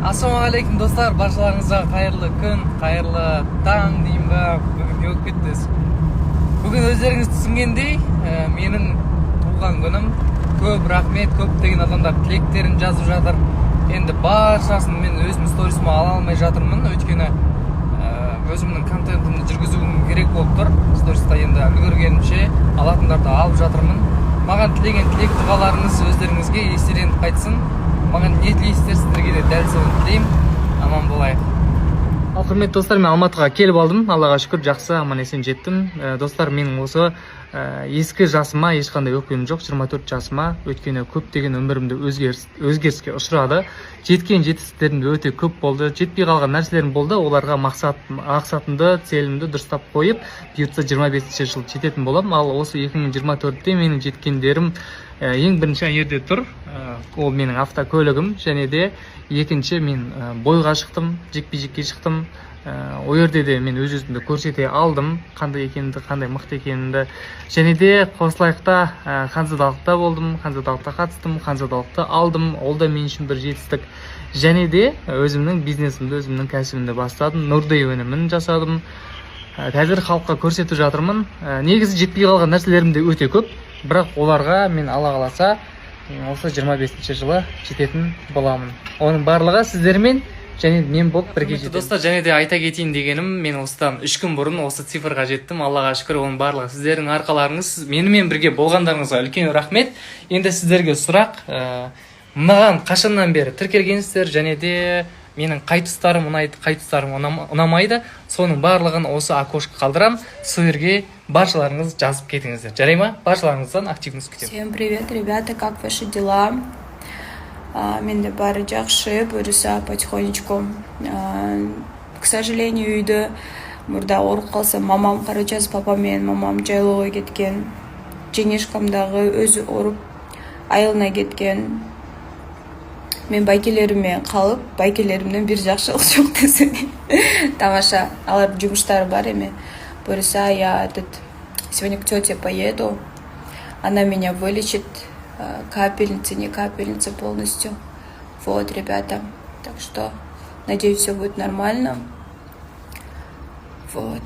Ассалаумағалейкум достар, баршаларыңызға қайырлы күн, қайырлы таң деймін ба, бүгін не болып кеттіңіз. Бүгін өздеріңіз түсінгендей, менің туған күнім. Көп рахмет, көптеген адамдар тілектерін жазып жатыр. Енді баршасын мен өзім сторисіме ала алмай жатырмын, өйткені өзімнің контентімді жүргізуім керек болып тұр. Сториста енді үлгергенімше алатындарды алып жатырмын. Маған тілеген тілек дұғаларыңыз өздеріңізге еселеніп қайтсын. Маған не тілейсіздер, сіздерге де дәл соны тілеймін. Аман болайық. Ал құрметті достар, мен Алматыға келіп алдым. Аллаға шүкір, жақсы аман есен жеттім. Достар, менің осы ескі жасыма ешқандай өкпем жоқ. 24 жасыма, өйткені көптеген өмірімде өзгеріске ұшырады. Жеткен жетістіктерім өте көп болды. Жетпей қалған нәрселерім болды. Оларға мақсатымды, целімді дұрыстап қойып, бұйыртса 25 жыл жететін боламын. Ал осы 2024-те менің жеткендерім ең бірінші жерде тұр. Ол менің автокөлігім, және де екінші мен бойға шықтым, жекпе-жекке шықтым. О жерде де мен өз-өзімді көрсете алдым, қандай екенімді, қандай мықты екенімді. Және де қосылайықта ханзадалықта болдым, ханзадалықта қатыстым, ханзадалықты алдым. Ол да мен үшін бір жетістік. Және де өзімнің бизнесімді, өзімнің кәсібімді бастадым, Нұрдей өнімін жасадым. Қазір халыққа көрсетіп жатырмын. Негізі жетпей қалған нәрселерім де өте көп, бірақ оларға мен Алла қаласа осы 25 жылы жететін боламын. Оның барлығы сіздермен және мен болып бірге жетемін. Достар, және де айта кетейін дегенім, мен осыдан 3 күн бұрын осы цифрға жеттім. Аллаға шүкір, оның барлығы сіздердің арқаларыңыз. Менімен бірге болғандарыңызға үлкен рахмет. Енді сіздерге сұрақ, маған қашаннан бері тіркелгенсіздер, және де менің қай тұстарым ұнайды, қай тұстарым ұнамайды, соның барлығын осы окошқа қалдырам. Сол жерге баршаларыңыз жазып кетіңіздер. Жарай ма? Баршаларыңыздан активность күтемін. Всем привет, ребята, как ваши дела? Менде бары жақсы, бұйырса потихонечку. К сожалению, үйді мұрда орып қалса, мамам қарачаз, папам мен мамам жайлауға кеткен. Женешкамдағы өзі орып айылына кеткен. Мен байкелеріме қалып, байкелерімнен бір жақшылық жоқ десене. Тамаша, алар жұмыстары бар еме. Бұйырса, я сегодня к тете поеду. Она меня вылечит. Капельница, не капельница полностью. Вот, ребята. Так что, надеюсь, все будет нормально. Вот.